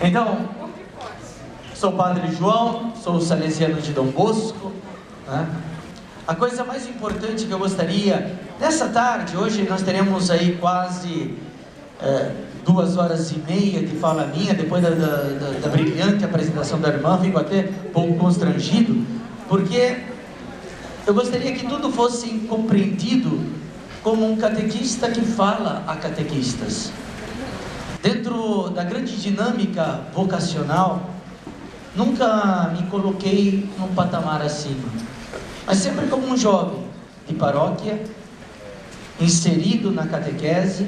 Então, sou o Padre João, sou salesiano de Dom Bosco, né? A coisa mais importante que eu gostaria, nessa tarde, hoje nós teremos aí quase 2h30 de fala minha, depois da brilhante apresentação da irmã, fico até um pouco constrangido, porque eu gostaria que tudo fosse compreendido como um catequista que fala a catequistas. Dentro da grande dinâmica vocacional, nunca me coloquei num patamar acima, mas sempre como um jovem de paróquia, inserido na catequese,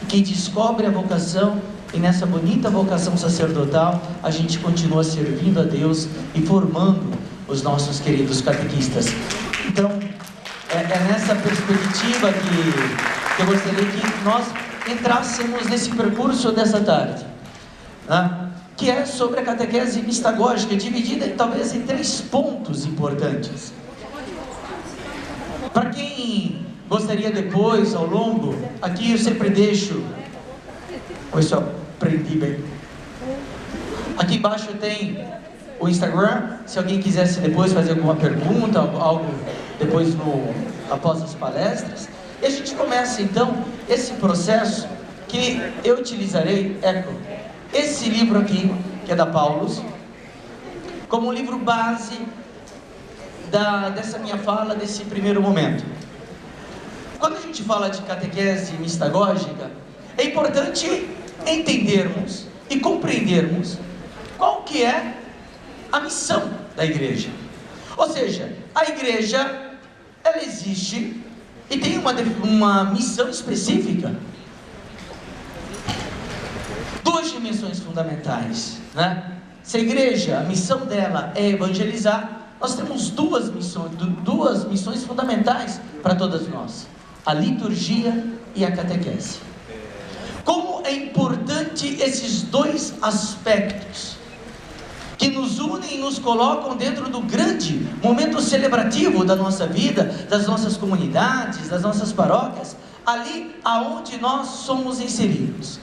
que descobre a vocação, e nessa bonita vocação sacerdotal, a gente continua servindo a Deus e formando os nossos queridos catequistas. Então, é nessa perspectiva que eu gostaria que nós entrássemos nesse percurso dessa tarde, né? Que é sobre a catequese mistagógica, dividida talvez em 3 pontos importantes. Para quem gostaria depois, ao longo, aqui eu sempre deixo, vou só aprendi bem, aqui embaixo tem o Instagram, se alguém quisesse depois fazer alguma pergunta, algo depois após as palestras, e a gente começa então esse processo que eu utilizarei, esse livro aqui, que é da Paulus, como um livro base dessa minha fala, desse primeiro momento. Quando a gente fala de catequese mistagógica, é importante entendermos e compreendermos qual que é a missão da igreja. Ou seja, a igreja, ela existe e tem uma missão específica. 2 dimensões fundamentais, né? Se a igreja, a missão dela é evangelizar, nós temos duas missões fundamentais para todas nós: a liturgia e a catequese. Como é importante esses 2 aspectos que nos unem e nos colocam dentro do grande momento celebrativo da nossa vida, das nossas comunidades, das nossas paróquias, ali aonde nós somos inseridos.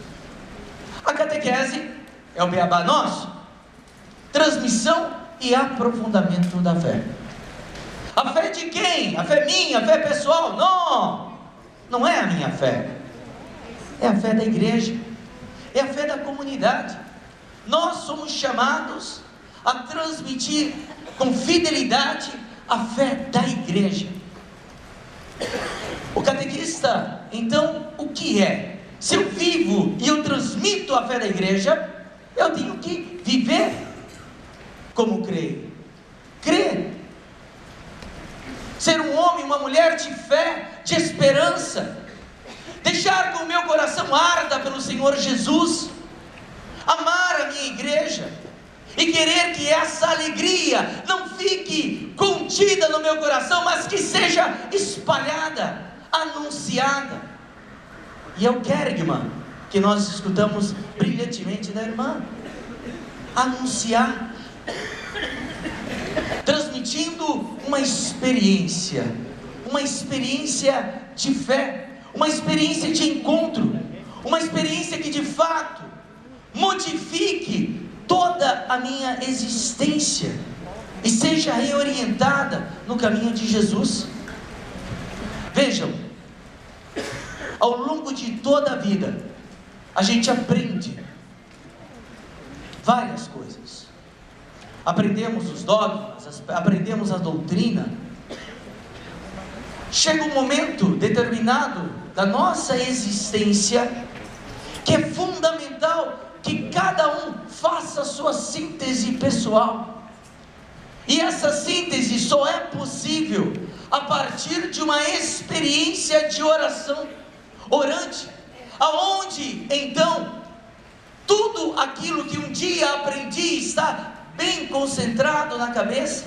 A catequese é o beabá nosso, transmissão e aprofundamento da fé. A fé de quem? A fé minha, a fé pessoal? Não é a minha fé, é a fé da igreja, é a fé da comunidade. Nós somos chamados a transmitir com fidelidade a fé da igreja. O catequista, então, o que é? Se eu vivo e eu transmito a fé da igreja, eu tenho que viver como creio. Crer. Ser um homem, uma mulher de fé, de esperança. Deixar que o meu coração arda pelo Senhor Jesus. Amar a minha igreja. E querer que essa alegria não fique contida no meu coração, mas que seja espalhada, anunciada. E é o querigma que nós escutamos brilhantemente da irmã. Anunciar, transmitindo uma experiência de fé, uma experiência de encontro, uma experiência que de fato modifique toda a minha existência e seja reorientada no caminho de Jesus. Vejam, ao longo de toda a vida, a gente aprende várias coisas. Aprendemos os dogmas, aprendemos a doutrina. Chega um momento determinado da nossa existência que é fundamental que cada um faça a sua síntese pessoal. E essa síntese só é possível a partir de uma experiência de oração orante, aonde então tudo aquilo que um dia aprendi está bem concentrado na cabeça,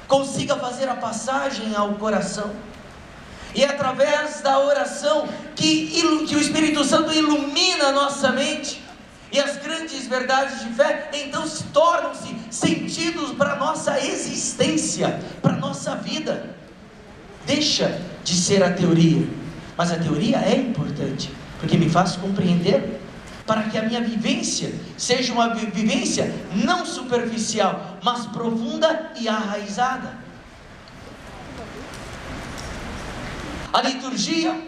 consiga fazer a passagem ao coração, e é através da oração que o Espírito Santo ilumina a nossa mente, e as grandes verdades de fé então se tornam-se sentidos para a nossa existência, para a nossa vida. Deixa de ser a teoria, mas a teoria é importante, porque me faz compreender para que a minha vivência seja uma vivência não superficial, mas profunda e arraizada. A liturgia,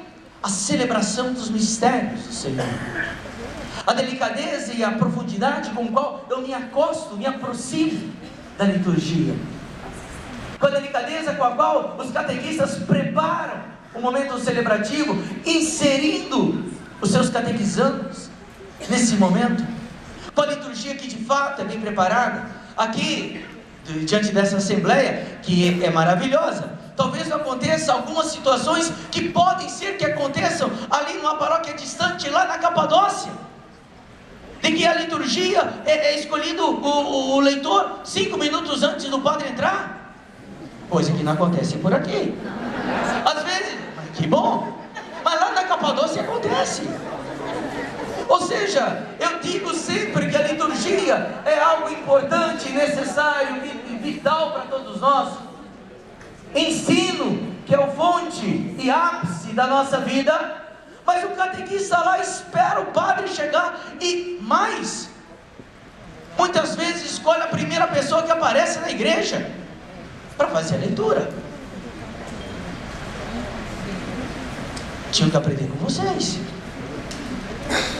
a celebração dos mistérios do Senhor, a delicadeza e a profundidade com qual eu me acosto, me aproximo da liturgia, com a delicadeza com a qual os catequistas preparam o momento celebrativo, inserindo os seus catequizandos nesse momento, com a liturgia que de fato é bem preparada. Aqui, diante dessa assembleia, que é maravilhosa, talvez não aconteça algumas situações que podem ser que aconteçam ali numa paróquia distante, lá na Capadócia, de que a liturgia é escolhido o leitor 5 minutos antes do padre entrar, coisa que não acontece por aqui. Às vezes, que bom, mas lá na Capadócia acontece. Ou seja, eu digo sempre que a liturgia é algo importante, necessário e vital para todos nós. Ensino, que é o fonte e ápice da nossa vida, mas o catequista lá espera o padre chegar e mais, muitas vezes escolhe a primeira pessoa que aparece na igreja para fazer a leitura. Tinha que aprender com vocês,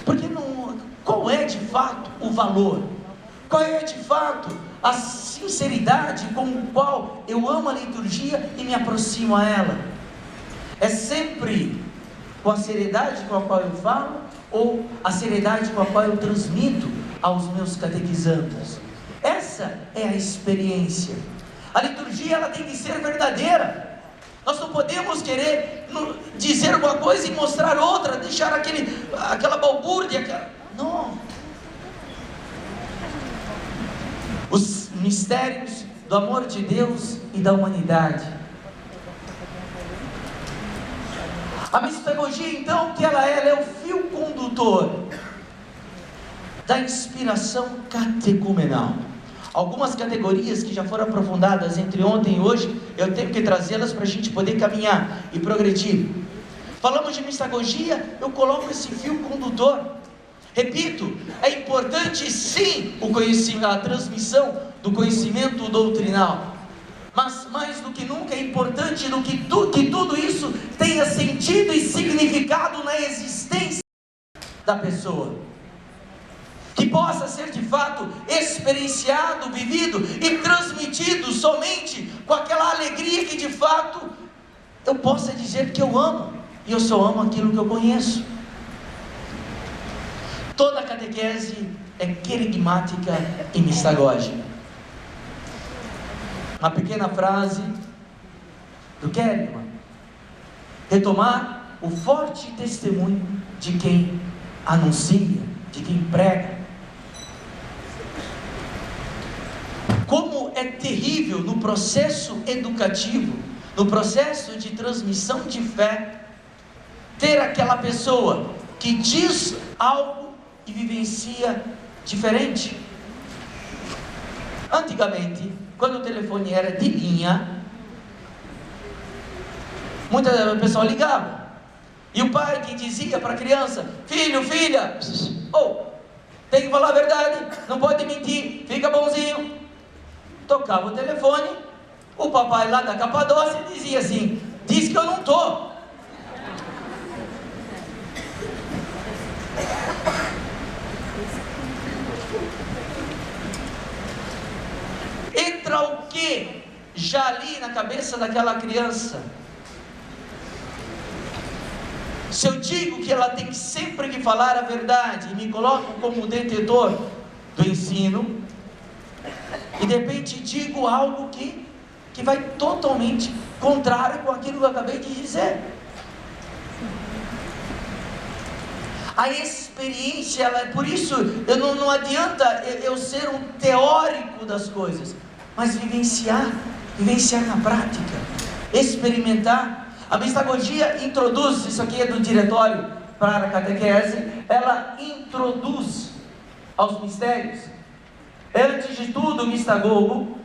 porque não, qual é de fato o valor, qual é de fato a sinceridade com a qual eu amo a liturgia e me aproximo a ela? É sempre com a seriedade com a qual eu falo, ou a seriedade com a qual eu transmito aos meus catequizandos? Essa é a experiência. A liturgia, ela tem que ser verdadeira. Nós não podemos querer dizer alguma coisa e mostrar outra, deixar aquela balbúrdia, não. Os mistérios do amor de Deus e da humanidade. A mistagogia, então, que ela é o fio condutor da inspiração catecumenal. Algumas categorias que já foram aprofundadas entre ontem e hoje, eu tenho que trazê-las para a gente poder caminhar e progredir. Falamos de mistagogia, eu coloco esse fio condutor. Repito, é importante sim o conhecimento, a transmissão do conhecimento doutrinal, mas mais do que nunca é importante que tudo isso tenha sentido e significado na existência da pessoa, que possa ser de fato experienciado, vivido e transmitido somente com aquela alegria que de fato eu possa dizer que eu amo, e eu só amo aquilo que eu conheço. Toda catequese é querigmática e mistagógica. Uma pequena frase do Kerigma: retomar o forte testemunho de quem anuncia, de quem prega. Como é terrível no processo educativo, no processo de transmissão de fé, ter aquela pessoa que diz algo e vivencia diferente. Antigamente, quando o telefone era de linha, muita pessoa ligava, e o pai que dizia para a criança: filho, filha, tem que falar a verdade, não pode mentir, fica bonzinho. Tocava o telefone, o papai lá da Capadócia dizia assim: diz que eu não estou. Entra o que já ali na cabeça daquela criança? Se eu digo que ela tem sempre que falar a verdade e me coloco como detentor do ensino, e de repente digo algo que vai totalmente contrário com aquilo que eu acabei de dizer. A experiência, por isso não adianta eu ser um teórico das coisas, mas vivenciar na prática, experimentar. A mistagogia introduz, isso aqui é do diretório para a catequese, ela introduz aos mistérios. Antes de tudo, o mistagogo,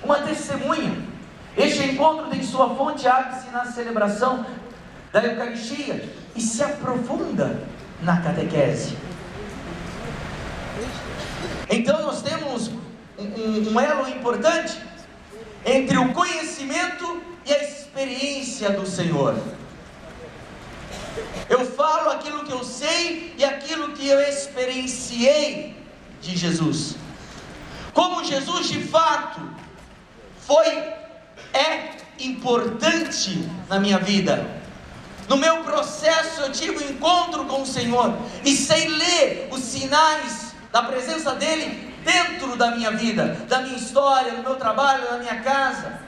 uma testemunha. Este encontro tem sua fonte ápice na celebração da Eucaristia e se aprofunda na catequese. Então nós temos um elo importante entre o conhecimento e a experiência do Senhor. Eu falo aquilo que eu sei e aquilo que eu experienciei de Jesus. Como Jesus de fato é importante na minha vida. No meu processo eu tive um encontro com o Senhor e sei ler os sinais da presença dele dentro da minha vida, da minha história, no meu trabalho, na minha casa.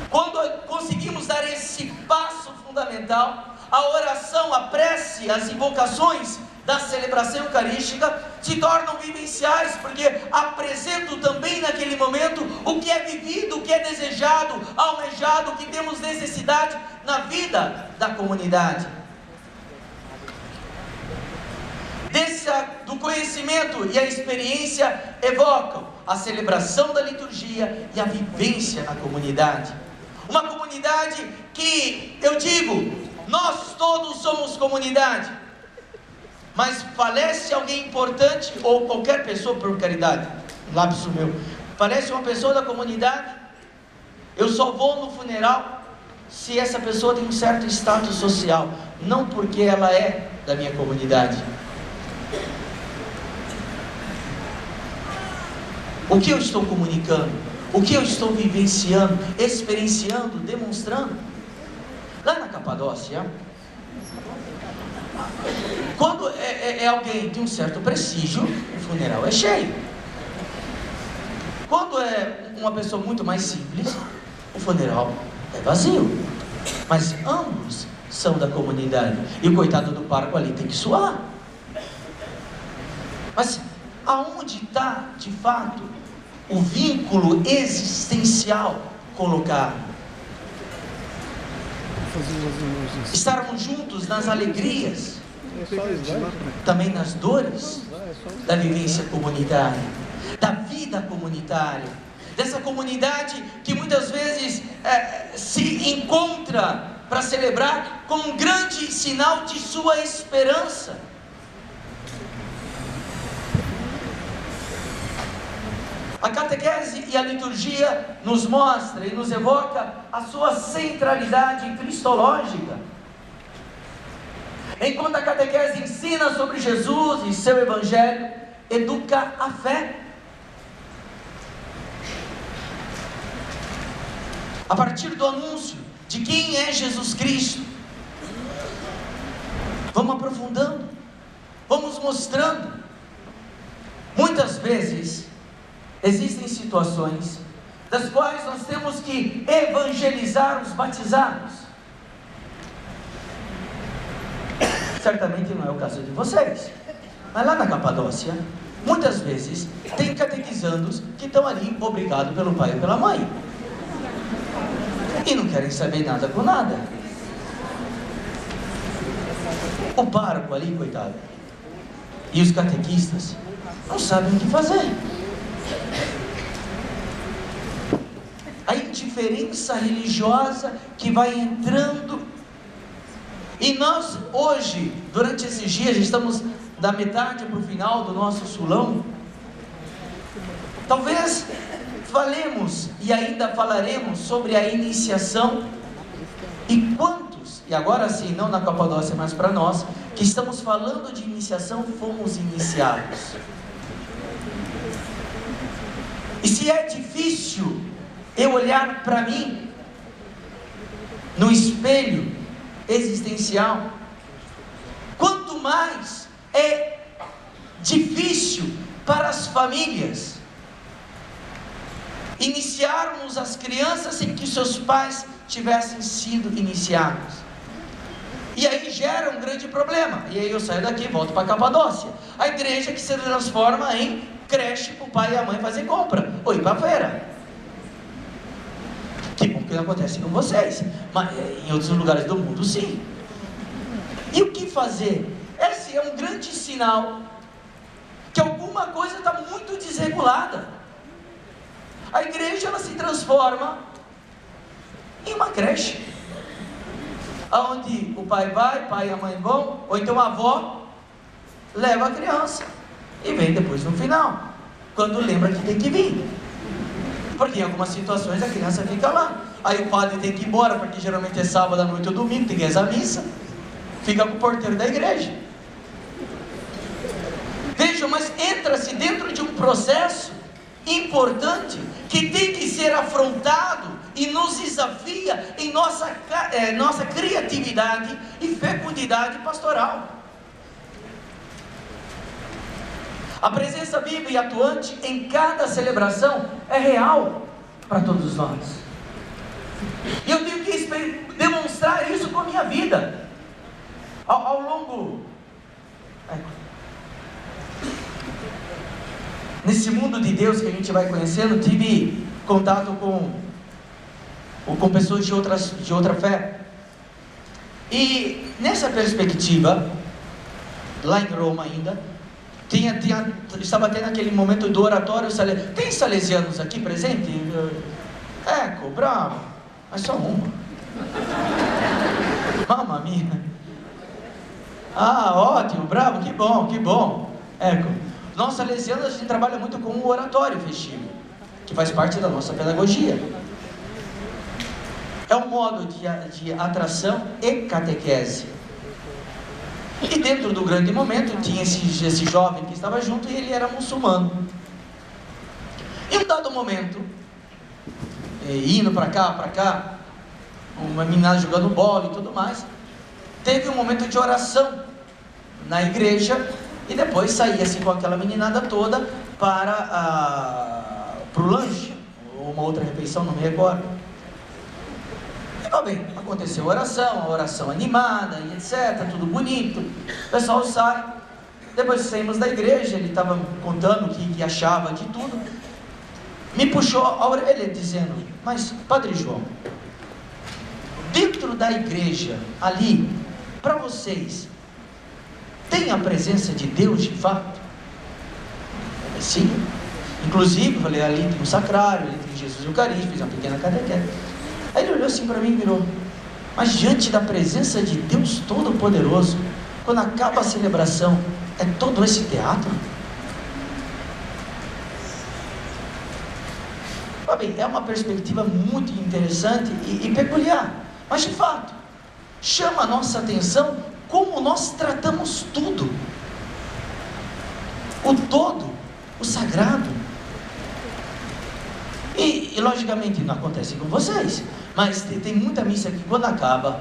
Quando conseguimos dar esse passo fundamental, a oração, a prece, as invocações da celebração eucarística se tornam vivenciais, porque apresento também naquele momento o que é vivido, o que é desejado, almejado, o que temos necessidade na vida da comunidade. Do conhecimento e a experiência evocam a celebração da liturgia e a vivência na comunidade. Uma comunidade que, eu digo, nós todos somos comunidade, mas falece alguém importante, ou qualquer pessoa, por caridade, lápis meu, falece uma pessoa da comunidade, eu só vou no funeral se essa pessoa tem um certo status social, não porque ela é da minha comunidade. O que eu estou comunicando? O que eu estou vivenciando, experienciando, demonstrando? Lá na Capadócia, quando é alguém de um certo prestígio, o funeral é cheio. Quando é uma pessoa muito mais simples, o funeral é vazio. Mas ambos são da comunidade. E o coitado do pároco ali tem que suar. Mas aonde está, de fato, o vínculo existencial colocado? Estarmos juntos nas alegrias, também nas dores da vivência comunitária, da vida comunitária, dessa comunidade que muitas vezes se encontra para celebrar com um grande sinal de sua esperança. A catequese e a liturgia nos mostra e nos evoca a sua centralidade cristológica. Enquanto a catequese ensina sobre Jesus e seu evangelho, educa a fé. A partir do anúncio de quem é Jesus Cristo, vamos aprofundando, vamos mostrando. Muitas vezes existem situações das quais nós temos que evangelizar os batizados. Certamente não é o caso de vocês, mas lá na Capadócia, muitas vezes tem catequizandos que estão ali obrigados pelo pai ou pela mãe e não querem saber nada com nada. O pároco ali, coitado, e os catequistas não sabem o que fazer. A indiferença religiosa que vai entrando. E nós hoje, durante esses dias, estamos da metade para o final do nosso sulão. Talvez falemos e ainda falaremos sobre a iniciação. E quantos, e agora sim, não na Capadócia, mas para nós, que estamos falando de iniciação, fomos iniciados. E se é difícil eu olhar para mim no espelho existencial, quanto mais é difícil para as famílias iniciarmos as crianças sem que seus pais tivessem sido iniciados. E aí gera um grande problema. E aí eu saio daqui e volto para a Capadócia, a igreja que se transforma em creche para o pai e a mãe fazer compra, ou ir para a feira. Que bom que não acontece com vocês, mas em outros lugares do mundo sim. E o que fazer? Esse é um grande sinal que alguma coisa está muito desregulada. A igreja, ela se transforma em uma creche. Aonde o pai vai, pai e a mãe vão, ou então a avó leva a criança e vem depois no final, quando lembra que tem que vir, porque em algumas situações a criança fica lá, aí o padre tem que ir embora, porque geralmente é sábado à noite ou domingo, tem que rezar a missa, fica com o porteiro da igreja. Vejam, mas entra-se dentro de um processo importante, que tem que ser afrontado e nos desafia em nossa criatividade e fecundidade pastoral. A presença viva e atuante em cada celebração é real para todos nós. E eu tenho que demonstrar isso com a minha vida. Ao longo... Nesse mundo de Deus que a gente vai conhecendo, tive contato com pessoas de outra fé. E nessa perspectiva, lá em Roma ainda, estava tendo aquele momento do oratório salesiano. Tem salesianos aqui presente? Eco, bravo, mas só uma. Mamma mia. Ah, ótimo, bravo, que bom. Eco. Nós salesianos, a gente trabalha muito com o oratório festivo, que faz parte da nossa pedagogia. É um modo de atração e catequese. E dentro do grande momento, tinha esse jovem que estava junto e ele era muçulmano. Em um dado momento, indo para cá, uma menina jogando bola e tudo mais, teve um momento de oração na igreja, e depois saía assim com aquela meninada toda para o lanche, ou uma outra refeição, não me recordo. E bem, aconteceu a oração animada e etc, tudo bonito, o pessoal sai, depois saímos da igreja, ele estava contando o que achava de tudo, me puxou a orelha dizendo: mas Padre João, dentro da igreja, ali, para vocês, tem a presença de Deus de fato? Sim. Inclusive, falei, ali tem um sacrário, ali tem Jesus Eucarístico, fiz uma pequena catequese. Aí ele olhou assim para mim e virou: mas diante da presença de Deus Todo-Poderoso, quando acaba a celebração, é todo esse teatro? Bem, é uma perspectiva muito interessante e peculiar, mas de fato, chama a nossa atenção como nós tratamos tudo, o todo, o sagrado. E logicamente não acontece com vocês, mas tem muita missa que quando acaba,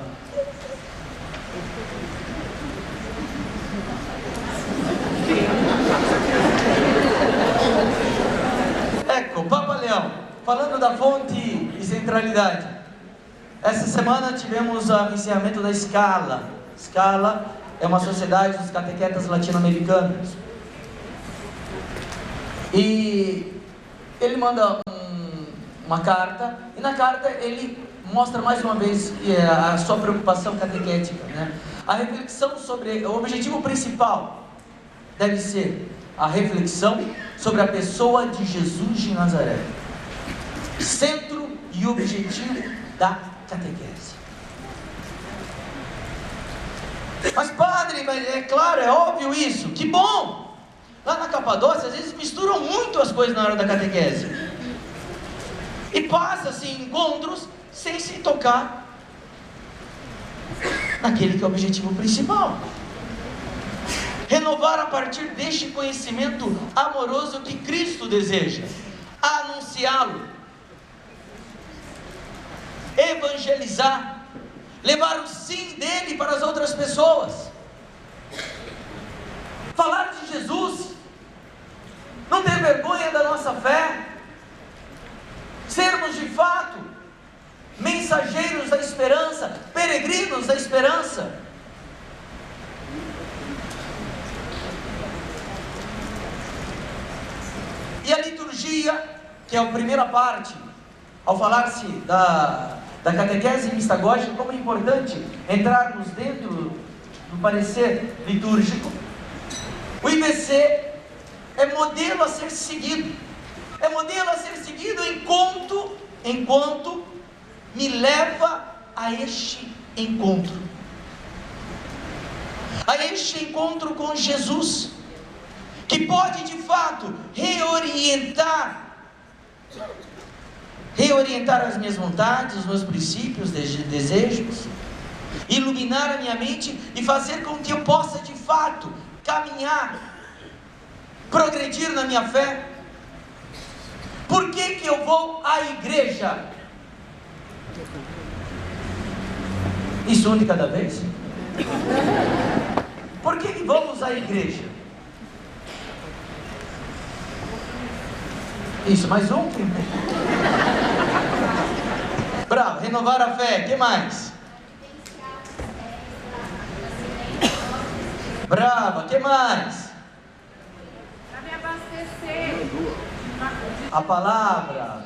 ecco, Papa Leão, falando da fonte e centralidade, essa semana tivemos o encerramento da Scala. Scala é uma sociedade dos catequetas latino-americanos. E ele manda uma carta, e na carta ele mostra mais uma vez a sua preocupação catequética, né? A reflexão sobre o objetivo principal deve ser a reflexão sobre a pessoa de Jesus de Nazaré, centro e objetivo da catequese. Mas padre, é claro, é óbvio isso, que bom! Lá na Capadócia, às vezes misturam muito as coisas na hora da catequese. E passa-se encontros sem se tocar naquele que é o objetivo principal. Renovar a partir deste conhecimento amoroso que Cristo deseja. Anunciá-lo. Evangelizar. Levar o sim dele para as outras pessoas. Falar de Jesus. Não ter vergonha da nossa fé. Sermos de fato mensageiros da esperança, peregrinos da esperança. E a liturgia, que é a primeira parte, ao falar-se da catequese mistagógica, como é importante entrarmos dentro do parecer litúrgico. O IBC é modelo a ser seguido. É modelo a ser seguido enquanto me leva a este encontro. A este encontro com Jesus, que pode de fato reorientar as minhas vontades, os meus princípios, desejos, iluminar a minha mente e fazer com que eu possa de fato caminhar, progredir na minha fé. Por que eu vou à igreja? Isso um de cada vez? Por que vamos à igreja? Isso, mais um? Bravo, renovar a fé, o que mais? Bravo, o que mais? Para me abastecer. A palavra.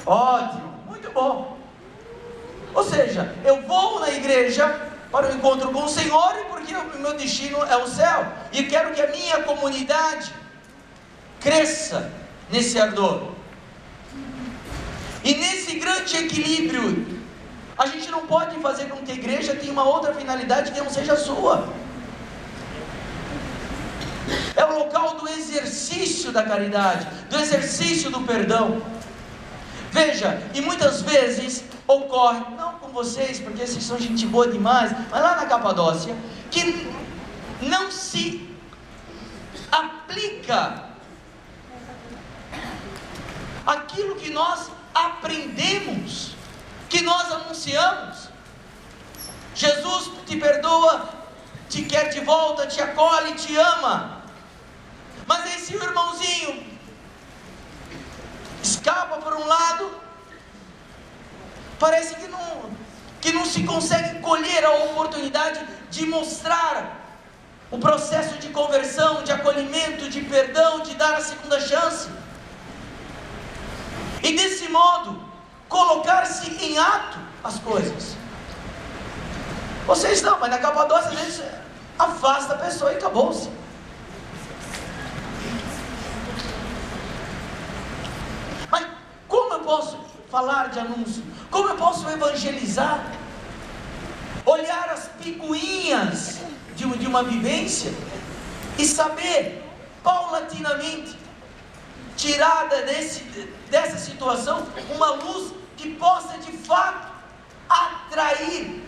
Ótimo, muito bom. Ou seja, eu vou na igreja para o encontro com o Senhor, e porque o meu destino é o céu, e quero que a minha comunidade cresça nesse ardor. E nesse grande equilíbrio, a gente não pode fazer com que a igreja tenha uma outra finalidade que não seja a sua. É o local do exercício da caridade, do exercício do perdão. Veja, e muitas vezes ocorre, não com vocês, porque vocês são gente boa demais, mas lá na Capadócia, que não se aplica aquilo que nós aprendemos, que nós anunciamos. Jesus te perdoa, te quer de volta, te acolhe, te ama. Mas aí se o irmãozinho escapa por um lado, parece que não se consegue colher a oportunidade de mostrar o processo de conversão, de acolhimento, de perdão, de dar a segunda chance. E desse modo, colocar-se em ato as coisas. Vocês não, mas na Capadócia às vezes afasta a pessoa e acabou-se. Mas como eu posso falar de anúncio? Como eu posso evangelizar? Olhar as picuinhas de uma vivência e saber, paulatinamente, tirada dessa situação, uma luz que possa de fato atrair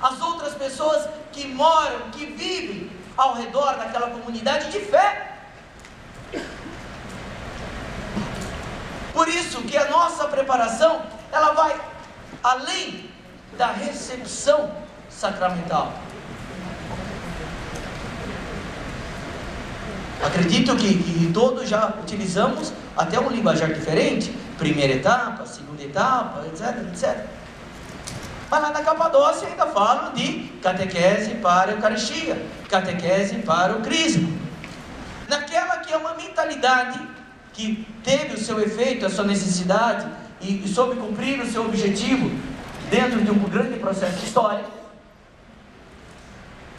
as outras pessoas que moram, que vivem ao redor daquela comunidade de fé. Por isso que a nossa preparação, ela vai além da recepção sacramental. Acredito que todos já utilizamos até um linguajar diferente, primeira etapa, segunda etapa, etc, etc. Mas lá na Capadócia ainda falam de catequese para a Eucaristia, catequese para o Crisma. Naquela que é uma mentalidade que teve o seu efeito, a sua necessidade e soube cumprir o seu objetivo dentro de um grande processo histórico,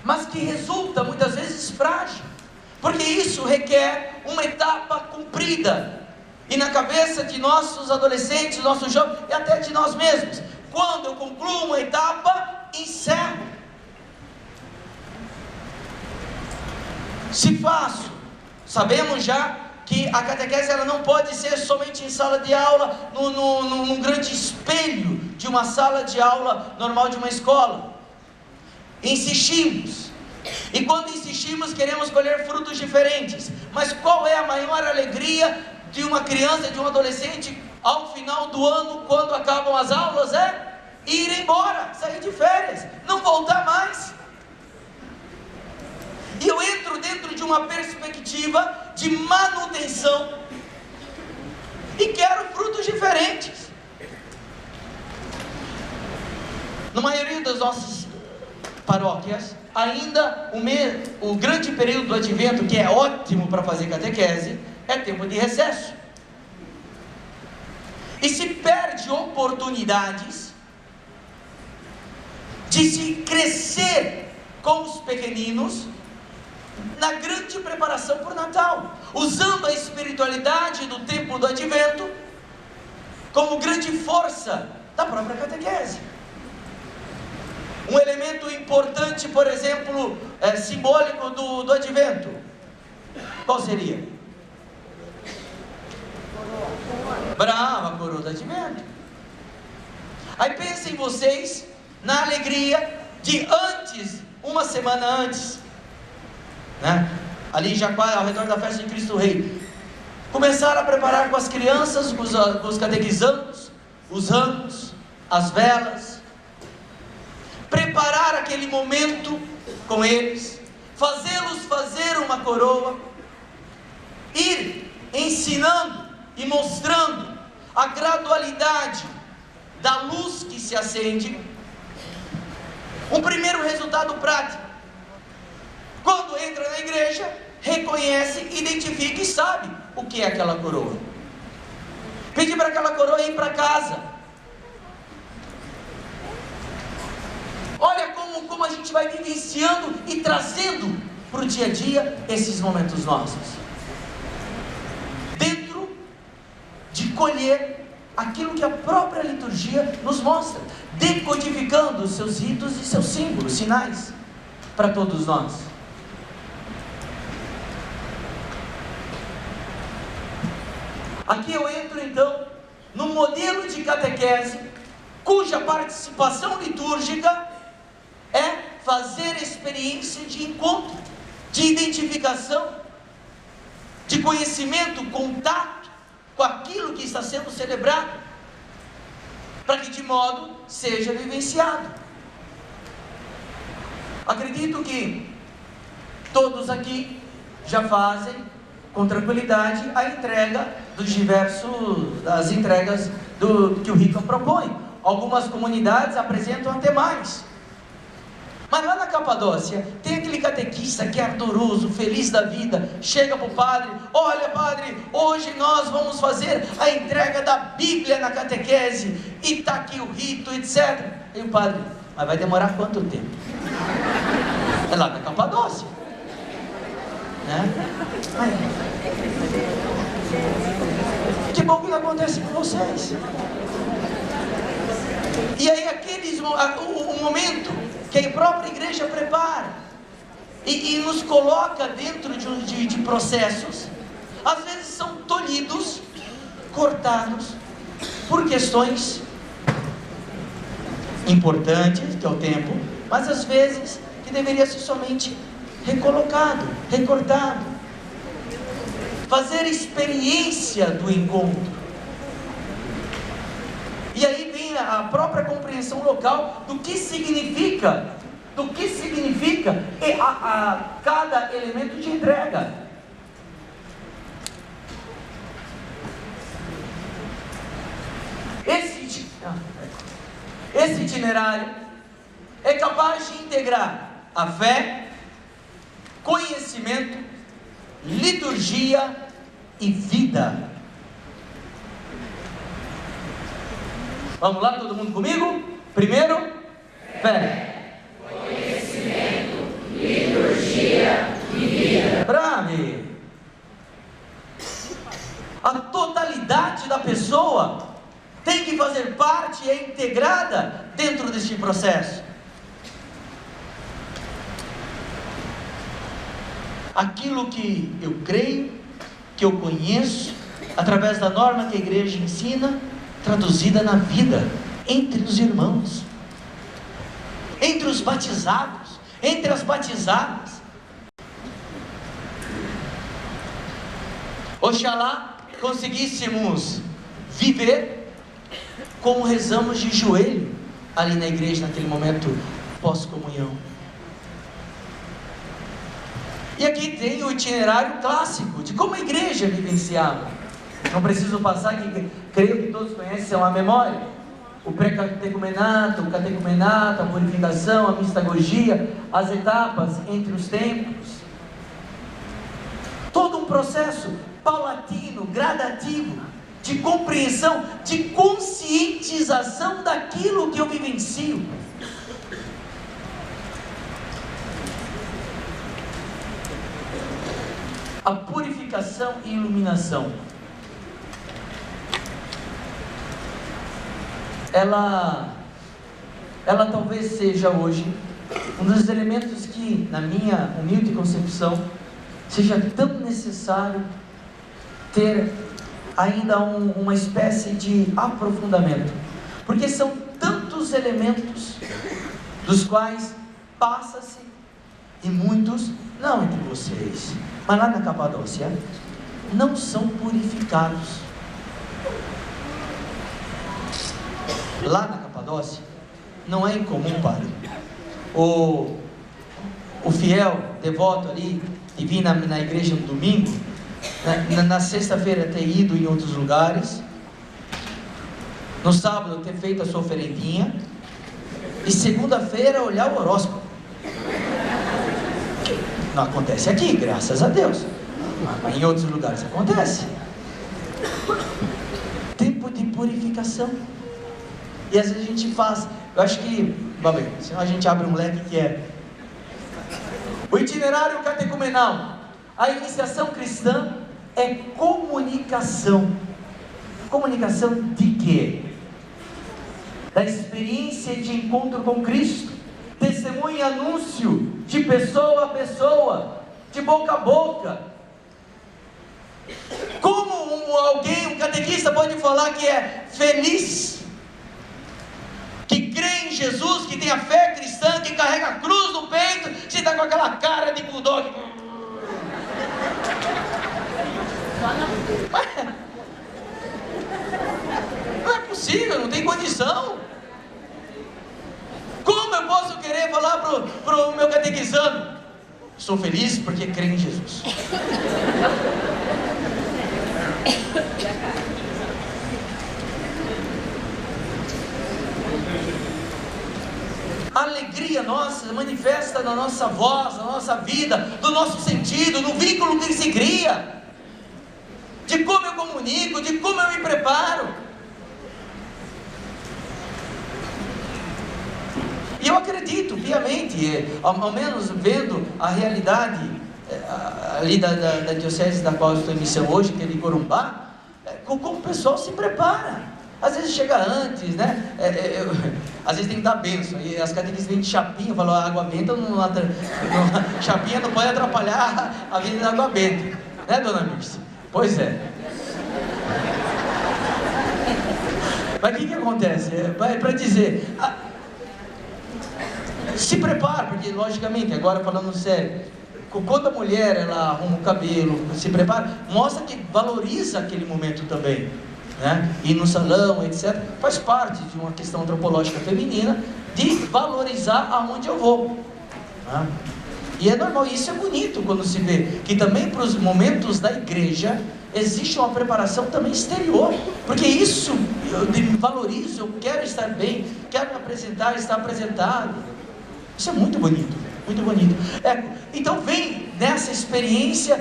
mas que resulta muitas vezes frágil, porque isso requer uma etapa cumprida. E na cabeça de nossos adolescentes, nossos jovens e até de nós mesmos, quando eu concluo uma etapa, encerro. Se faço, sabemos já que a catequese ela não pode ser somente em sala de aula, num grande espelho de uma sala de aula normal de uma escola. Insistimos, e quando insistimos queremos colher frutos diferentes. Mas qual é a maior alegria de uma criança, de um adolescente, ao final do ano, quando acabam as aulas? É ir embora, sair de férias, não voltar mais. E eu entro dentro de uma perspectiva de manutenção e quero frutos diferentes. Na maioria das nossas paróquias, ainda o grande período do advento, que é ótimo para fazer catequese, é tempo de recesso. E se perde oportunidades de se crescer com os pequeninos na grande preparação para o Natal, usando a espiritualidade do tempo do advento como grande força da própria catequese. Um elemento importante, por exemplo, simbólico do advento, qual seria? Brava, a coroa do advento. Aí pensem vocês na alegria de antes, uma semana antes, né? Ali já ao redor da festa de Cristo Rei, começaram a preparar com as crianças, com os catequizandos, os ramos, as velas, preparar aquele momento com eles, fazê-los fazer uma coroa, ir ensinando e mostrando a gradualidade da luz que se acende. Um primeiro resultado prático: quando entra na igreja, reconhece, identifica e sabe o que é aquela coroa. Pedir para aquela coroa ir para casa. Olha como a gente vai vivenciando e trazendo para o dia a dia esses momentos nossos, dentro de colher aquilo que a própria liturgia nos mostra, decodificando os seus ritos e seus símbolos, sinais, para todos nós. Aqui eu entro então no modelo de catequese, cuja participação litúrgica é fazer experiência de encontro, de identificação, de conhecimento, contato com aquilo que está sendo celebrado, para que de modo seja vivenciado. Acredito que todos aqui já fazem com tranquilidade a entrega das entregas que o rito propõe. Algumas comunidades apresentam até mais. Mas lá na Capadócia, tem aquele catequista que é ardoroso, feliz da vida, chega para o padre: olha padre, hoje nós vamos fazer a entrega da Bíblia na catequese, e está aqui o rito, etc. E o padre: mas vai demorar quanto tempo? É lá na Capadócia, né? Que bom que acontece com vocês. E aí o momento que a própria igreja prepara e nos coloca dentro de processos, às vezes são tolhidos, cortados por questões importantes, que é o tempo, mas às vezes que deveria ser somente recolocado, recortado, fazer experiência do encontro. E aí vem a própria compreensão local do que significa cada elemento de entrega. Esse itinerário é capaz de integrar a fé, conhecimento, liturgia e vida. Vamos lá, todo mundo comigo? Primeiro, fé, conhecimento, liturgia e vida. Brave! A totalidade da pessoa tem que fazer parte e é integrada dentro deste processo. Aquilo que eu creio, que eu conheço, através da norma que a igreja ensina, traduzida na vida, entre os irmãos, entre os batizados, entre as batizadas. Oxalá conseguíssemos viver como rezamos de joelho ali na igreja, naquele momento pós-comunhão. E aqui tem o itinerário clássico de como a igreja vivenciava. Não preciso passar, que creio que todos conhecem a memória: o pré-catecumenato, o catecumenato, a purificação, a mistagogia, as etapas entre os tempos. Todo um processo paulatino, gradativo, de compreensão, de conscientização daquilo que eu vivencio. A purificação e iluminação ela talvez seja hoje um dos elementos que, na minha humilde concepção, seja tão necessário ter ainda uma espécie de aprofundamento, porque são tantos elementos dos quais passa-se, e muitos, não entre vocês, mas lá na Capadócia, não são purificados. Lá na Capadócia, não é incomum, padre, o fiel devoto ali, de vir na igreja no domingo, na sexta-feira ter ido em outros lugares, no sábado ter feito a sua oferendinha, e segunda-feira olhar o horóscopo. Não acontece aqui, graças a Deus, mas em outros lugares acontece. Tempo de purificação. E às vezes a gente faz, eu acho que, bem, senão a gente abre um leque que é o itinerário catecumenal. A iniciação cristã é comunicação. Comunicação de quê? Da experiência de encontro com Cristo, testemunho e anúncio de pessoa a pessoa, de boca a boca. Como um catequista pode falar que é feliz, que crê em Jesus, que tem a fé cristã, que carrega a cruz no peito, se está com aquela cara de bulldog? Não é possível, não tem condição. Como eu posso querer falar pro meu catequizando? Sou feliz porque creio em Jesus. A alegria nossa manifesta na nossa voz, na nossa vida, no nosso sentido, no vínculo que se cria, de como eu comunico, de como eu me preparo. E eu acredito piamente, ao menos vendo a realidade ali da diocese da qual eu estou em missão hoje, que é de Corumbá, como o pessoal se prepara. Às vezes chega antes, né? Às vezes tem que dar bênção. E as catequistas vêm de chapinha, falam, a água benta chapinha não pode atrapalhar a vida da água benta. Né, dona Mirce? Pois é. Mas o que acontece? É para dizer, se prepara, porque logicamente, agora falando sério, quando a mulher ela arruma o cabelo, se prepara, mostra que valoriza aquele momento também, né? Ir no salão, etc. Faz parte de uma questão antropológica feminina de valorizar aonde eu vou, né? E é normal, isso é bonito quando se vê que também para os momentos da igreja existe uma preparação também exterior, porque isso eu valorizo, eu quero estar bem, quero me apresentar, estar apresentado. Isso é muito bonito, muito bonito. Então vem nessa experiência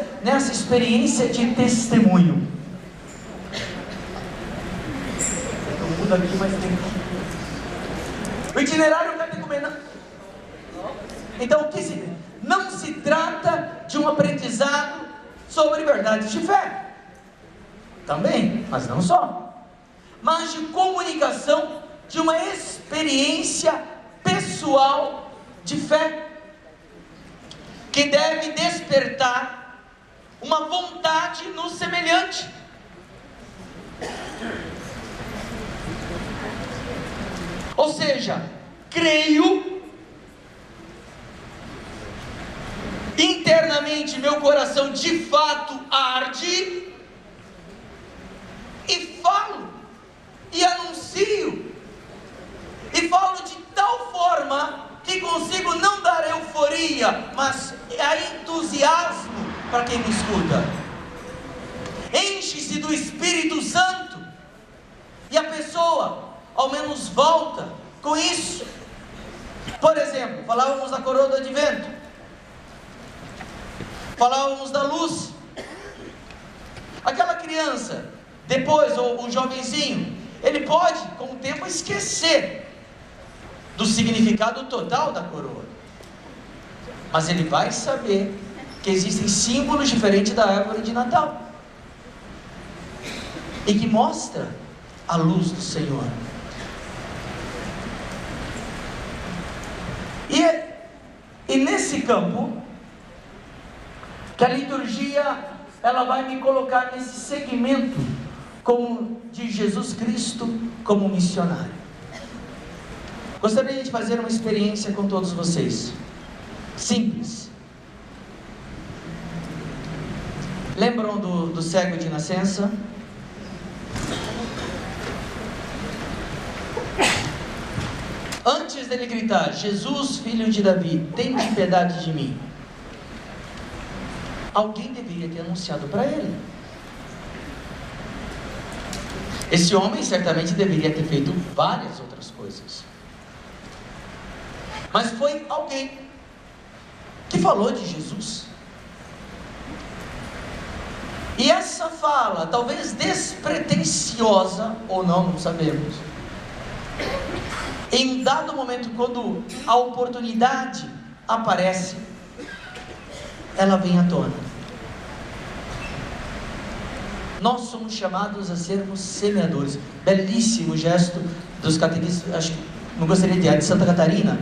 de testemunho. Eu vou mudar aqui mais tempo. O itinerário catecumenal. Então não se trata de um aprendizado sobre verdades de fé. Também, mas não só. Mas de comunicação de uma experiência pessoal de fé, que deve despertar uma vontade no semelhante. Ou seja, creio, internamente meu coração de fato arde, e falo, e anuncio, e falo de tal forma que consigo não dar euforia, mas entusiasmo para quem me escuta. Enche-se do Espírito Santo, e a pessoa ao menos volta com isso. Por exemplo, falávamos da coroa do advento, falávamos da luz. Aquela criança, depois, ou o jovenzinho, ele pode com o tempo esquecer do significado total da coroa, mas ele vai saber que existem símbolos diferentes da árvore de Natal, e que mostra a luz do Senhor. E nesse campo, que a liturgia, ela vai me colocar nesse segmento como de Jesus Cristo como missionário. Gostaria de fazer uma experiência com todos vocês. Simples. Lembram do cego de nascença? Antes dele gritar, Jesus, filho de Davi, tem piedade de mim, alguém deveria ter anunciado para ele. Esse homem certamente deveria ter feito várias outras coisas, mas foi alguém que falou de Jesus. E essa fala, talvez despretensiosa ou não, não sabemos, em dado momento, quando a oportunidade aparece, ela vem à tona. Nós somos chamados a sermos semeadores. Belíssimo gesto dos catequistas, acho que não gostaria de Santa Catarina,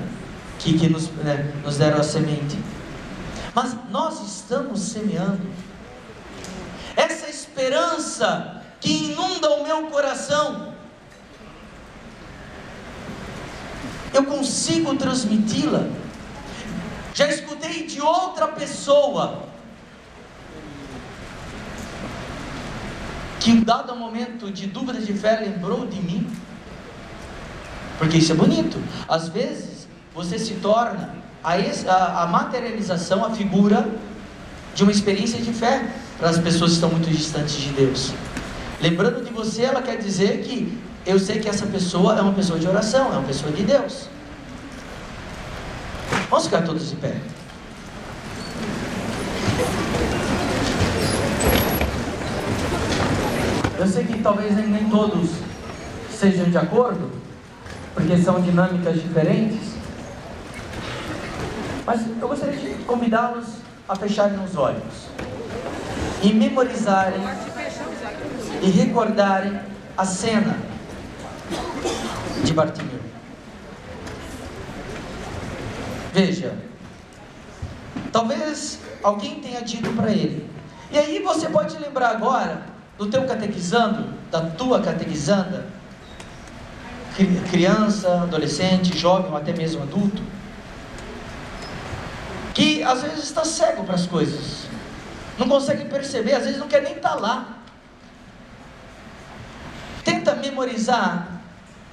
que nos deram a semente. Mas nós estamos semeando. Essa esperança que inunda o meu coração, eu consigo transmiti-la. Já escutei de outra pessoa que em dado momento de dúvida de fé lembrou de mim, porque isso é bonito. Às vezes você se torna a materialização, a figura de uma experiência de fé para as pessoas que estão muito distantes de Deus. Lembrando de você, ela quer dizer que eu sei que essa pessoa é uma pessoa de oração, é uma pessoa de Deus. Vamos ficar todos de pé. Eu sei que talvez nem todos sejam de acordo, porque são dinâmicas diferentes, mas eu gostaria de convidá-los a fecharem os olhos e memorizarem e recordarem a cena de Bartimeu. Veja, talvez alguém tenha dito para ele, e aí você pode lembrar agora do teu catequizando, da tua catequizanda, criança, adolescente, jovem ou até mesmo adulto, que às vezes está cego para as coisas, não consegue perceber, às vezes não quer nem estar lá. Tenta memorizar,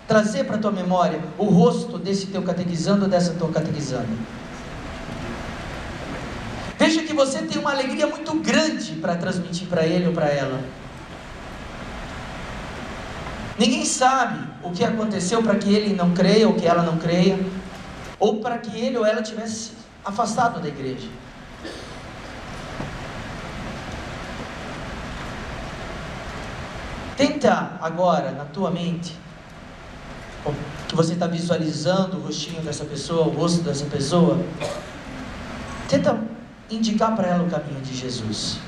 trazer para a tua memória o rosto desse teu catequizando ou dessa tua catequizanda. Veja que você tem uma alegria muito grande para transmitir para ele ou para ela. Ninguém sabe o que aconteceu para que ele não creia ou que ela não creia, ou para que ele ou ela tivesse afastado da igreja. Tenta agora, na tua mente, que você está visualizando o rostinho dessa pessoa, o rosto dessa pessoa, tenta indicar para ela o caminho de Jesus.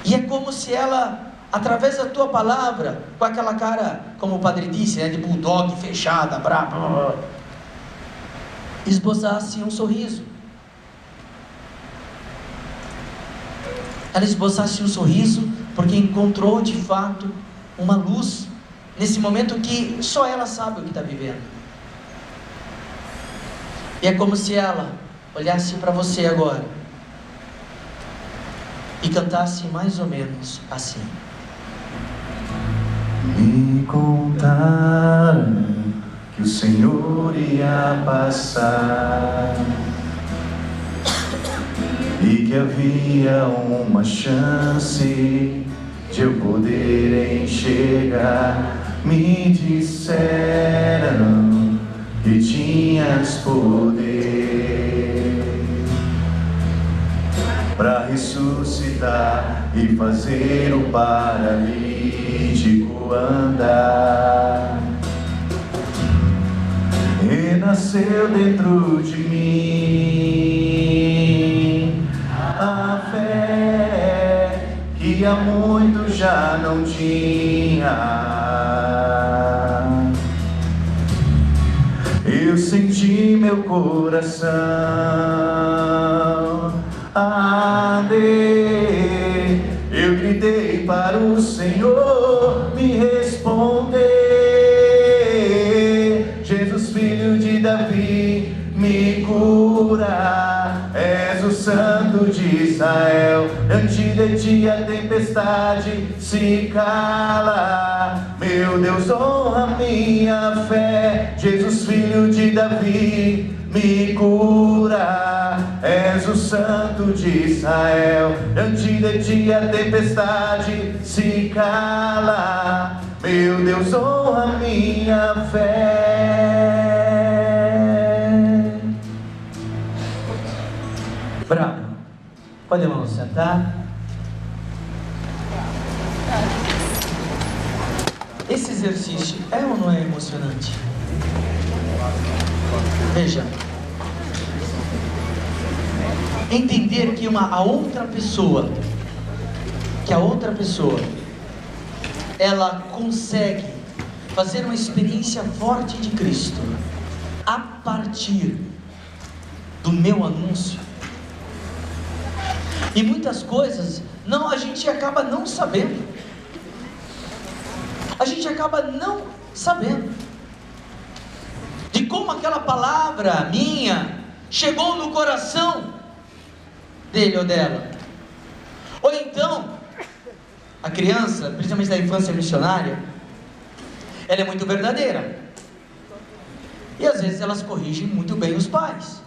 E é como se ela, através da tua palavra, com aquela cara, como o padre disse, de bulldog, fechada, brava, esboçasse um sorriso. Ela esboçasse um sorriso, porque encontrou de fato uma luz, nesse momento que só ela sabe o que está vivendo. E é como se ela olhasse para você agora e cantasse mais ou menos assim: me contaram que o Senhor ia passar e que havia uma chance de eu poder enxergar. Me disseram que tinhas poder para ressuscitar e fazer o paralítico andar. Renasceu dentro de mim a fé que há muito já não tinha. Eu senti meu coração arder. Eu gritei para o Senhor me responder. Jesus, filho de Davi, me cura. És o Santo de Israel. Ante de ti a tempestade se cala. Meu Deus, honra minha fé. Jesus, filho de Davi, me cura. És o Santo de Israel. Ante de ti a tempestade se cala. Meu Deus, honra minha fé. Bravo. Podemos sentar. Esse exercício é ou não é emocionante? Veja. Entender que a outra pessoa, ela consegue fazer uma experiência forte de Cristo a partir do meu anúncio. E muitas coisas a gente acaba não sabendo. A gente acaba não sabendo de como aquela palavra minha chegou no coração dele ou dela. Ou então, a criança, principalmente da infância missionária, ela é muito verdadeira. E às vezes elas corrigem muito bem os pais.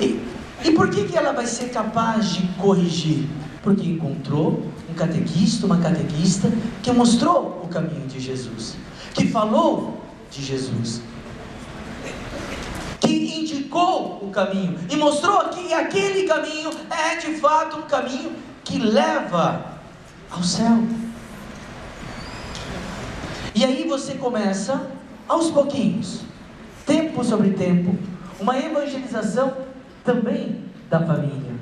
E por que ela vai ser capaz de corrigir? Porque encontrou um catequista, uma catequista que mostrou o caminho de Jesus, que falou de Jesus, que indicou o caminho e mostrou que aquele caminho é de fato um caminho que leva ao céu. E aí você começa aos pouquinhos, tempo sobre tempo, uma evangelização também da família.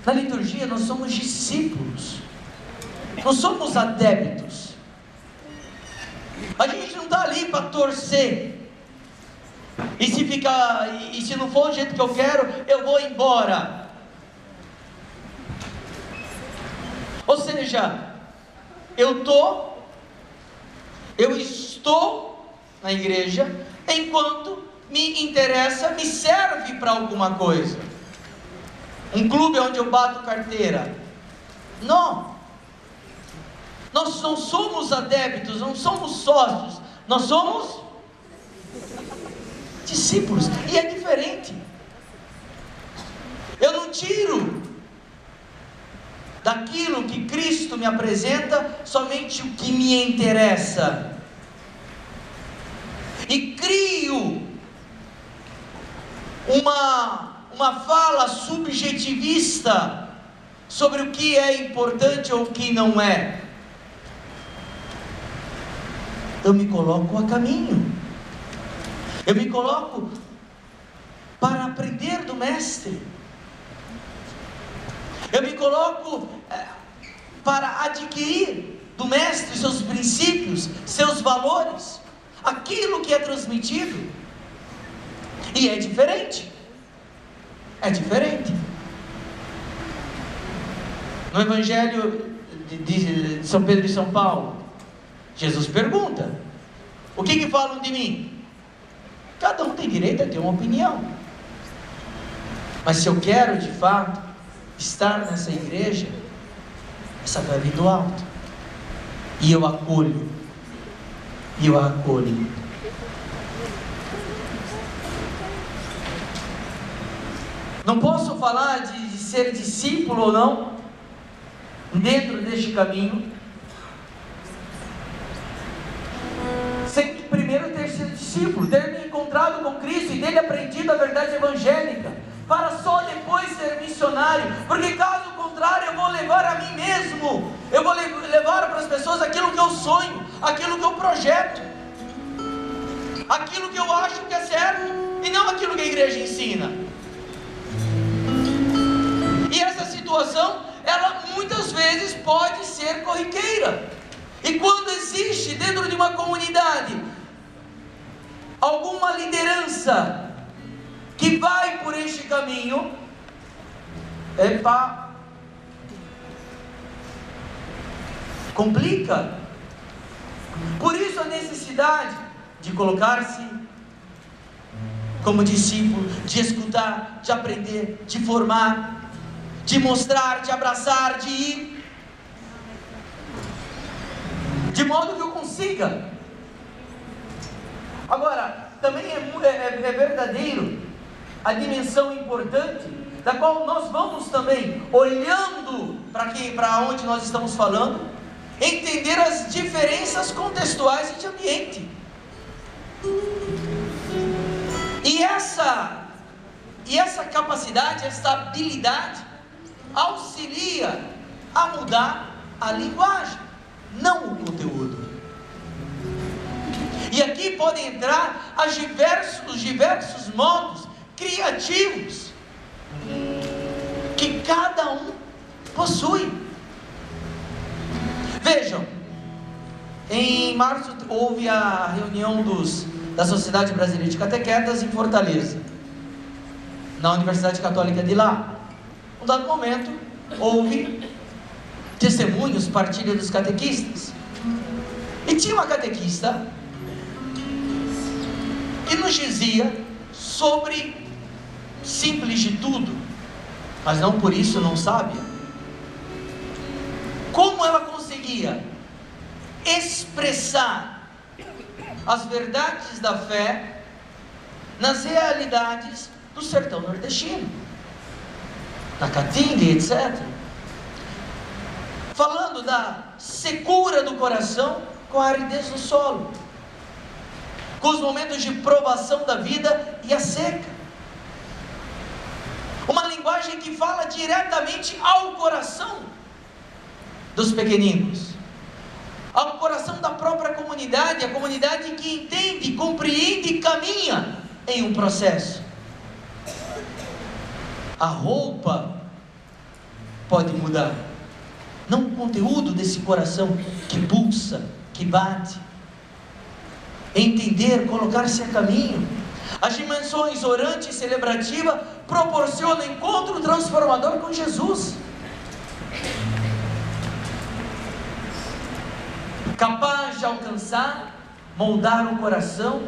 Na liturgia nós somos discípulos, nós somos adébitos. A gente não está ali para torcer. E se não for do jeito que eu quero, eu vou embora. Ou seja, eu estou na igreja enquanto me interessa, me serve para alguma coisa. Um clube onde eu bato carteira? Não. Nós não somos adébitos, não somos sócios, nós somos discípulos. E é diferente. Eu não tiro daquilo que Cristo me apresenta somente o que me interessa, e crio uma fala subjetivista sobre o que é importante ou o que não é. Eu me coloco a caminho, eu me coloco para aprender do Mestre, eu me coloco para adquirir do Mestre seus princípios, seus valores, aquilo que é transmitido. E é diferente. É diferente. No Evangelho de São Pedro e São Paulo, Jesus pergunta: o que falam de mim? Cada um tem direito a ter uma opinião. Mas se eu quero de fato estar nessa igreja, essa vai vir do alto. E eu acolho. Não posso falar de ser discípulo ou não dentro deste caminho sem primeiro ter sido discípulo, ter me encontrado com Cristo e dele aprendido a verdade evangélica, para só depois ser missionário. Porque caso contrário, eu vou levar a mim mesmo, eu vou levar para as pessoas aquilo que eu sonho, aquilo que eu projeto, aquilo que eu acho que é certo, e não aquilo que a igreja ensina. E essa situação, ela muitas vezes pode ser corriqueira. E quando existe dentro de uma comunidade alguma liderança que vai por este caminho, complica. Por isso a necessidade de colocar-se como discípulo, de escutar, de aprender, de formar, de mostrar, de abraçar, de ir, de modo que eu consiga. Agora, também é verdadeiro a dimensão importante, da qual nós vamos também, olhando para onde nós estamos falando, entender as diferenças contextuais e de ambiente. E essa capacidade, essa habilidade, auxilia a mudar a linguagem, não o conteúdo. E aqui podem entrar os diversos modos criativos que cada um possui. Vejam, em março houve a reunião da Sociedade Brasileira de Catequetas em Fortaleza, na Universidade Católica de lá. Num dado momento, houve testemunhos, partilha dos catequistas. E tinha uma catequista que nos dizia sobre, simples de tudo, mas não por isso não sábia, como ela conseguia expressar as verdades da fé nas realidades do sertão nordestino, na Caatinga, etc. Falando da secura do coração com a aridez do solo, com os momentos de provação da vida e a seca. Uma linguagem que fala diretamente ao coração dos pequeninos, ao coração da própria comunidade, a comunidade que entende, compreende e caminha em um processo. A roupa pode mudar, não o conteúdo desse coração que pulsa, que bate. Entender, colocar-se a caminho. As dimensões orante e celebrativa proporcionam encontro transformador com Jesus, capaz de alcançar, moldar o coração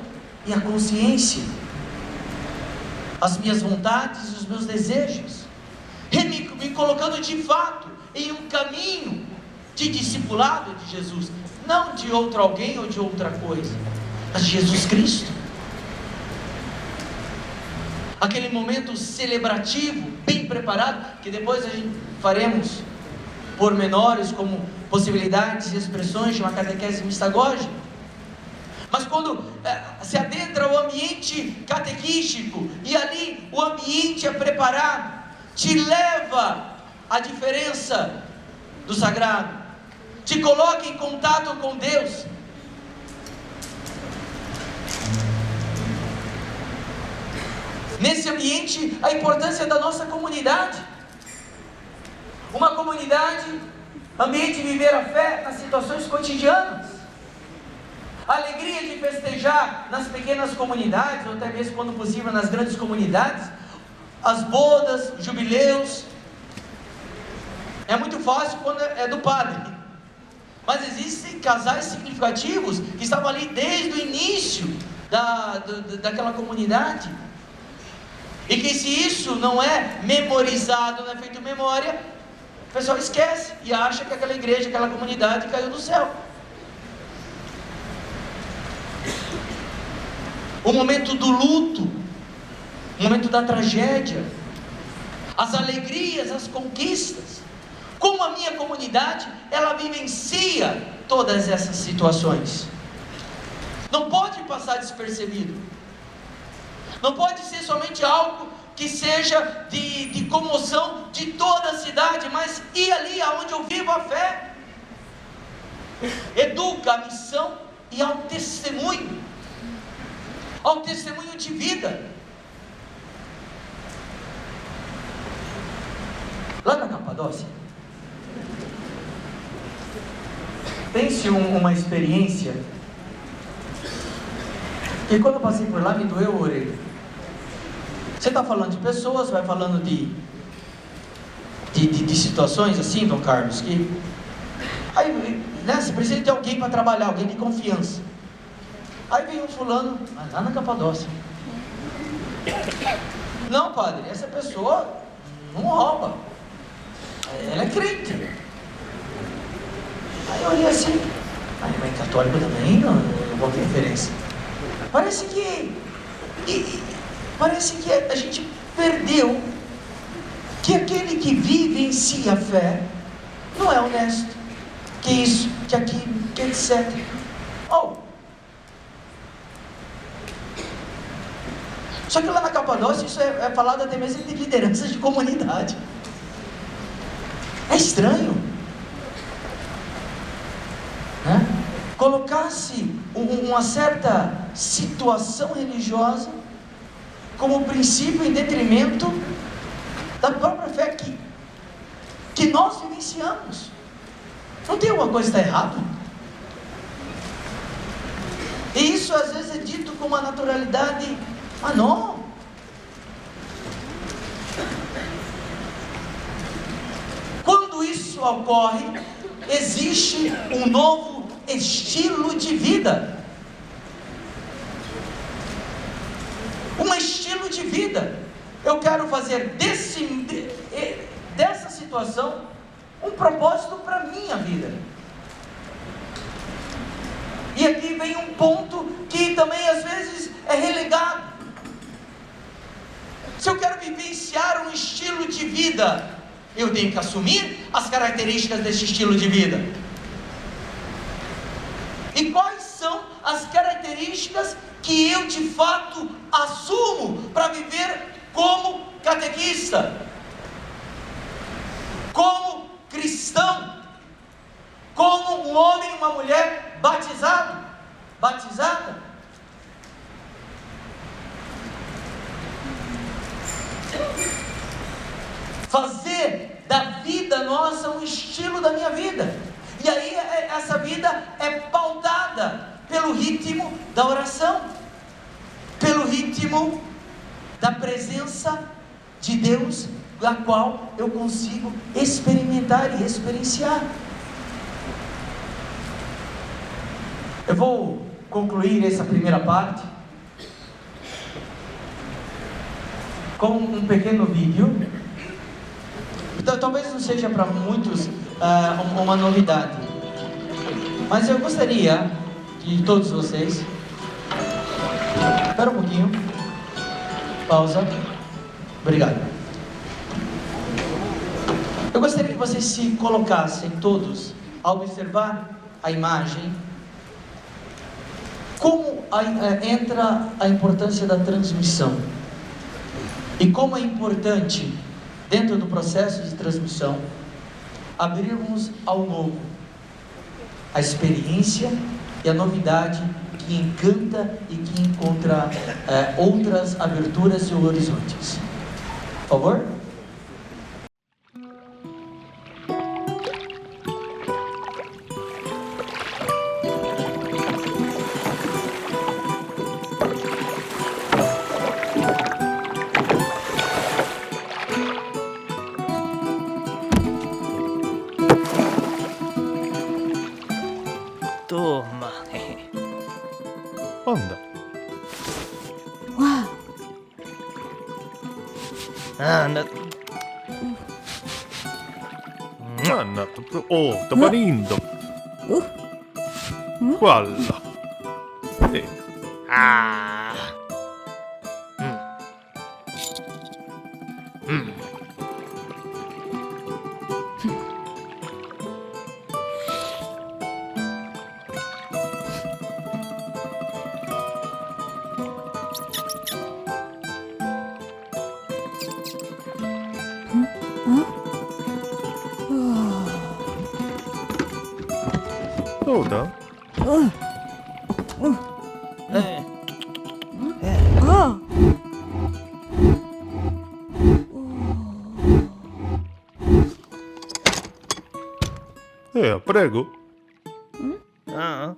e a consciência, as minhas vontades e os meus desejos, me colocando de fato em um caminho de discipulado de Jesus, não de outro alguém ou de outra coisa, mas de Jesus Cristo. Aquele momento celebrativo, bem preparado, que depois a gente faremos pormenores como possibilidades e expressões de uma catequese mistagógica. Mas quando se adentra o ambiente catequístico, e ali o ambiente é preparado, te leva à diferença do sagrado, te coloca em contato com Deus. Nesse ambiente, a importância da nossa comunidade, uma comunidade, ambiente de viver a fé nas situações cotidianas, a alegria de festejar nas pequenas comunidades, ou até mesmo quando possível nas grandes comunidades, as bodas, jubileus. É muito fácil quando é do padre, mas existem casais significativos que estavam ali desde o início daquela comunidade, e que se isso não é memorizado, não é feito memória, o pessoal esquece e acha que aquela igreja, aquela comunidade caiu do céu. O momento do luto, o momento da tragédia, as alegrias, as conquistas, como a minha comunidade, ela vivencia todas essas situações. Não pode passar despercebido, não pode ser somente algo que seja de comoção de toda a cidade, mas ir ali aonde eu vivo a fé, educa a missão e ao testemunho de vida. Lá na Capadócia, Pense uma experiência que quando eu passei por lá me doeu a orelha. Você está falando de pessoas, vai falando de situações assim, Dom Carlos, que aí, né, você precisa de alguém para trabalhar, alguém de confiança. Aí vem um fulano, lá na Capadócia. Não, padre, essa pessoa não rouba. Ela é crente. Aí eu olhei assim, mas católico também não boa referência. Parece que a gente perdeu que aquele que vivencia a fé não é honesto, que isso, que aquilo, que etc. Só que lá na Capadócia isso é falado até mesmo de lideranças de comunidade. É estranho, né? Colocar-se uma certa situação religiosa como princípio em detrimento da própria fé que nós vivenciamos. Não tem alguma coisa que está errada? E isso às vezes é dito com uma naturalidade, não. Quando isso ocorre, existe um novo estilo de vida. Um estilo de vida. Eu quero fazer dessa situação um propósito para a minha vida. E aqui vem um ponto que também às vezes é relegado. Se eu quero vivenciar um estilo de vida, eu tenho que assumir as características desse estilo de vida. E quais são as características que eu de fato assumo para viver como catequista, como cristão, como um homem e uma mulher batizada? Fazer da vida nossa um estilo da minha vida. E aí essa vida é pautada pelo ritmo da oração, pelo ritmo da presença de Deus, a qual eu consigo experimentar e experienciar. Eu vou concluir essa primeira parte com um pequeno vídeo. Então, talvez não seja para muitos uma novidade, mas eu gostaria de todos vocês. Espera um pouquinho. Pausa. Obrigado. Eu gostaria que vocês se colocassem todos a observar a imagem. Como entra a importância da transmissão e como é importante, dentro do processo de transmissão, abrirmos ao novo, a experiência e a novidade que encanta e que encontra outras aberturas e horizontes. Por favor? Toma. Anda. Uau. Anda. Anna, tapa lindo. Guarda. Ah. Toda. Prego. Ah.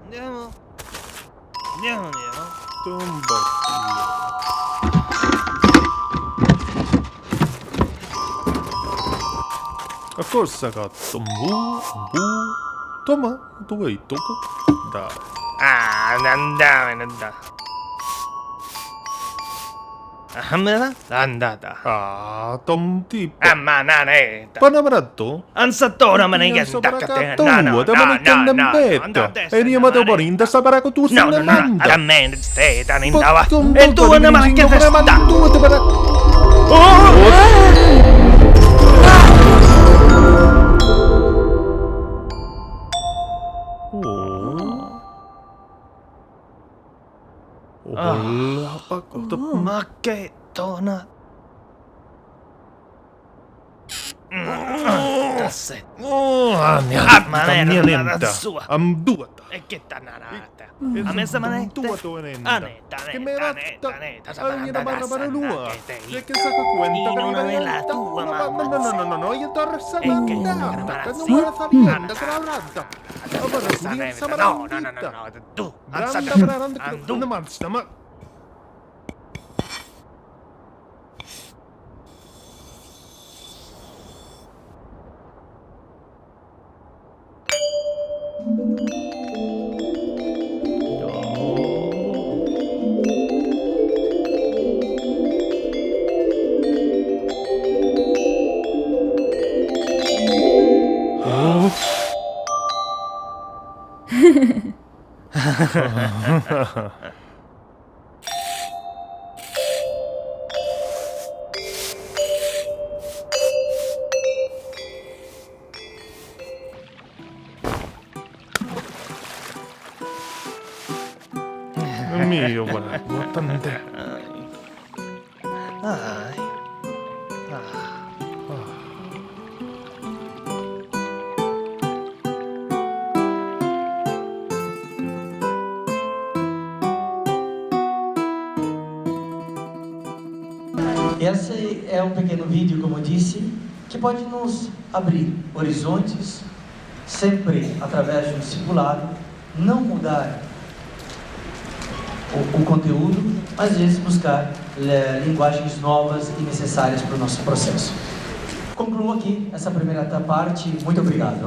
Andiamo. Andiamo. Cosa cazzo? Toma, tu vai, tocca. Dai. Andata. Andata. Tom tipo. Mananetta. Panamaratto? Ansattona maniganda. E andiamo a parinda sta paraco tu No, se ne manda. la mente steta nindava. E tu ne manca festa. Apa kau Ma che tona. Tasse. niente. Am due. E che tanarata. A me sa manetta. Anetta. Che me ratta. Ogni da barra per lua. E che sa che cuenta per non è la tua mamma. No, io t'ho ressa E che mandata. Che non vuole fare niente, che la ratta. No. Tu. Non ammazza, ma... Mio, guarda, tant'è. Esse é um pequeno vídeo, como eu disse, que pode nos abrir horizontes, sempre através de um discipulado, não mudar o conteúdo, mas às vezes buscar linguagens novas e necessárias para o nosso processo. Concluo aqui essa primeira parte. Muito obrigado.